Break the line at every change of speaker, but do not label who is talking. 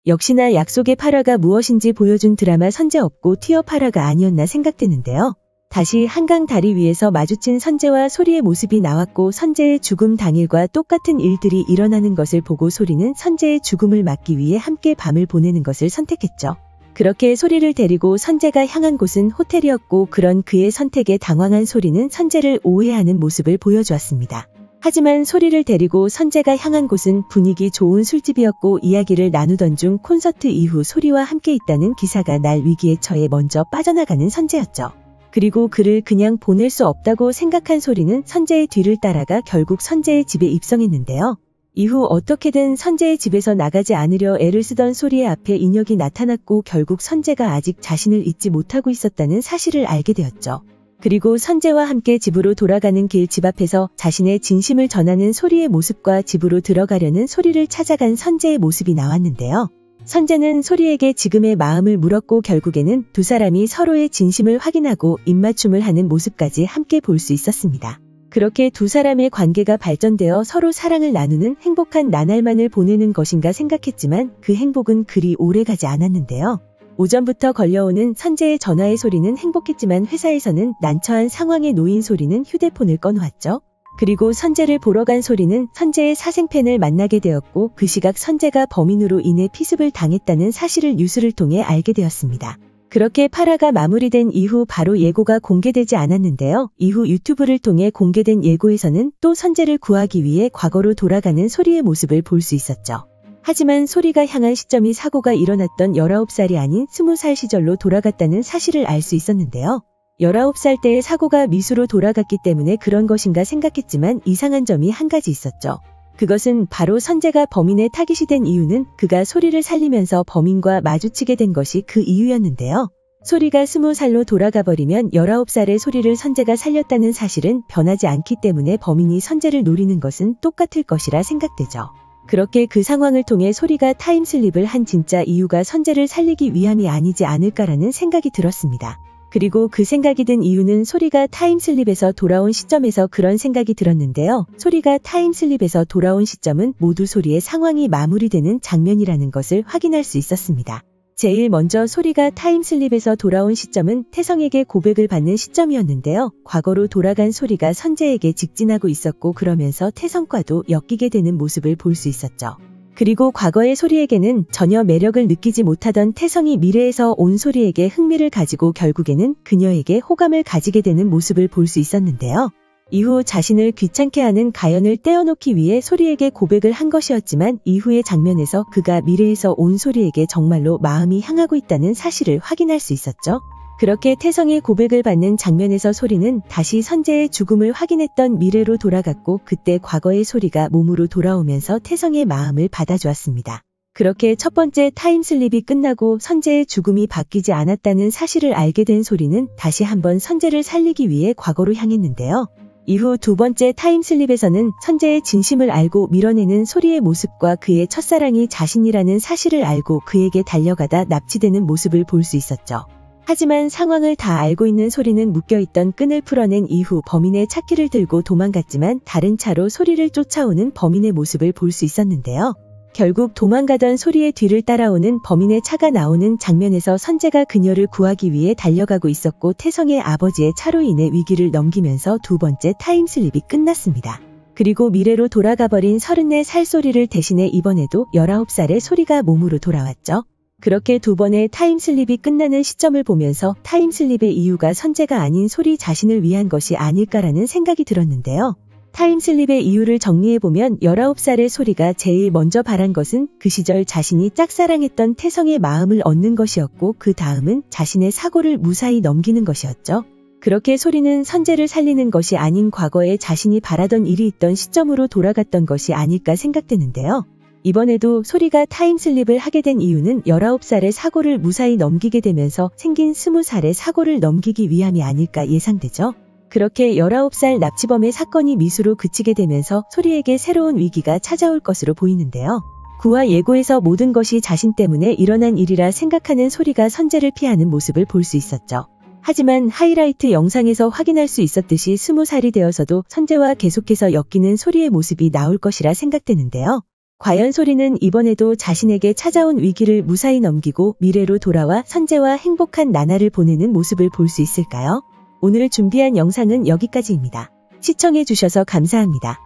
역시나 약속의 8화가 무엇인지 보여준 드라마 선재 없고 튀어 8화가 아니었나 생각되는데요. 다시 한강 다리 위에서 마주친 선재와 소리의 모습이 나왔고 선재의 죽음 당일과 똑같은 일들이 일어나는 것을 보고 소리는 선재의 죽음을 막기 위해 함께 밤을 보내는 것을 선택했죠. 그렇게 소리를 데리고 선재가 향한 곳은 호텔이었고 그런 그의 선택에 당황한 소리는 선재를 오해하는 모습을 보여주었습니다. 하지만 소리를 데리고 선재가 향한 곳은 분위기 좋은 술집이었고 이야기를 나누던 중 콘서트 이후 소리와 함께 있다는 기사가 날 위기에 처해 먼저 빠져나가는 선재였죠. 그리고 그를 그냥 보낼 수 없다고 생각한 소리는 선재의 뒤를 따라가 결국 선재의 집에 입성했는데요. 이후 어떻게든 선재의 집에서 나가지 않으려 애를 쓰던 소리의 앞에 인혁이 나타났고 결국 선재가 아직 자신을 잊지 못하고 있었다는 사실을 알게 되었죠. 그리고 선재와 함께 집으로 돌아가는 길 집 앞에서 자신의 진심을 전하는 소리의 모습과 집으로 들어가려는 소리를 찾아간 선재의 모습이 나왔는데요. 선재는 소리에게 지금의 마음을 물었고 결국에는 두 사람이 서로의 진심을 확인하고 입맞춤을 하는 모습까지 함께 볼 수 있었습니다. 그렇게 두 사람의 관계가 발전되어 서로 사랑을 나누는 행복한 나날만을 보내는 것인가 생각했지만 그 행복은 그리 오래가지 않았는데요. 오전부터 걸려오는 선재의 전화의 소리는 행복했지만 회사에서는 난처한 상황에 놓인 소리는 휴대폰을 꺼놓았죠. 그리고 선재를 보러 간 소리는 선재의 사생팬을 만나게 되었고 그 시각 선재가 범인으로 인해 피습을 당했다는 사실을 뉴스를 통해 알게 되었습니다. 그렇게 8화가 마무리된 이후 바로 예고가 공개되지 않았는데요. 이후 유튜브를 통해 공개된 예고에서는 또 선재를 구하기 위해 과거로 돌아가는 소리의 모습을 볼 수 있었죠. 하지만 소리가 향한 시점이 사고가 일어났던 19살이 아닌 20살 시절로 돌아갔다는 사실을 알 수 있었는데요. 19살 때의 사고가 미수로 돌아갔기 때문에 그런 것인가 생각했지만 이상한 점이 한 가지 있었죠. 그것은 바로 선재가 범인의 타깃이 된 이유는 그가 소리를 살리면서 범인과 마주치게 된 것이 그 이유였는데요. 소리가 20살로 돌아가 버리면 19살의 소리를 선재가 살렸다는 사실은 변하지 않기 때문에 범인이 선재를 노리는 것은 똑같을 것이라 생각되죠. 그렇게 그 상황을 통해 소리가 타임슬립을 한 진짜 이유가 선재를 살리기 위함이 아니지 않을까라는 생각이 들었습니다. 그리고 그 생각이 든 이유는 소리가 타임슬립에서 돌아온 시점에서 그런 생각이 들었는데요. 소리가 타임슬립에서 돌아온 시점은 모두 소리의 상황이 마무리되는 장면이라는 것을 확인할 수 있었습니다. 제일 먼저 소리가 타임슬립에서 돌아온 시점은 태성에게 고백을 받는 시점이었는데요. 과거로 돌아간 소리가 선재에게 직진하고 있었고 그러면서 태성과도 엮이게 되는 모습을 볼 수 있었죠. 그리고 과거의 소리에게는 전혀 매력을 느끼지 못하던 태성이 미래에서 온 소리에게 흥미를 가지고 결국에는 그녀에게 호감을 가지게 되는 모습을 볼 수 있었는데요. 이후 자신을 귀찮게 하는 가연을 떼어놓기 위해 소리에게 고백을 한 것이었지만 이후의 장면에서 그가 미래에서 온 소리에게 정말로 마음이 향하고 있다는 사실을 확인할 수 있었죠. 그렇게 태성의 고백을 받는 장면에서 소리는 다시 선재의 죽음을 확인했던 미래로 돌아갔고 그때 과거의 소리가 몸으로 돌아오면서 태성의 마음을 받아주었습니다. 그렇게 첫 번째 타임슬립이 끝나고 선재의 죽음이 바뀌지 않았다는 사실을 알게 된 소리는 다시 한번 선재를 살리기 위해 과거로 향했는데요. 이후 두 번째 타임슬립에서는 선재의 진심을 알고 밀어내는 소리의 모습과 그의 첫사랑이 자신이라는 사실을 알고 그에게 달려가다 납치되는 모습을 볼 수 있었죠. 하지만 상황을 다 알고 있는 소리는 묶여있던 끈을 풀어낸 이후 범인의 차키를 들고 도망갔지만 다른 차로 소리를 쫓아오는 범인의 모습을 볼 수 있었는데요. 결국 도망가던 소리의 뒤를 따라오는 범인의 차가 나오는 장면에서 선재가 그녀를 구하기 위해 달려가고 있었고 태성의 아버지의 차로 인해 위기를 넘기면서 두 번째 타임슬립이 끝났습니다. 그리고 미래로 돌아가버린 34살 소리를 대신해 이번에도 19살의 소리가 몸으로 돌아왔죠. 그렇게 두 번의 타임슬립이 끝나는 시점을 보면서 타임슬립의 이유가 선재가 아닌 소리 자신을 위한 것이 아닐까라는 생각이 들었는데요. 타임슬립의 이유를 정리해보면 19살의 소리가 제일 먼저 바란 것은 그 시절 자신이 짝사랑했던 태성의 마음을 얻는 것이었고 그 다음은 자신의 사고를 무사히 넘기는 것이었죠. 그렇게 소리는 선재를 살리는 것이 아닌 과거에 자신이 바라던 일이 있던 시점으로 돌아갔던 것이 아닐까 생각되는데요. 이번에도 소리가 타임슬립을 하게 된 이유는 19살의 사고를 무사히 넘기게 되면서 생긴 20살의 사고를 넘기기 위함이 아닐까 예상되죠. 그렇게 19살 납치범의 사건이 미수로 그치게 되면서 소리에게 새로운 위기가 찾아올 것으로 보이는데요. 9화 예고에서 모든 것이 자신 때문에 일어난 일이라 생각하는 소리가 선재를 피하는 모습을 볼 수 있었죠. 하지만 하이라이트 영상에서 확인할 수 있었듯이 20살이 되어서도 선재와 계속해서 엮이는 소리의 모습이 나올 것이라 생각되는데요. 과연 소리는 이번에도 자신에게 찾아온 위기를 무사히 넘기고 미래로 돌아와 선재와 행복한 나날을 보내는 모습을 볼 수 있을까요? 오늘 준비한 영상은 여기까지입니다. 시청해주셔서 감사합니다.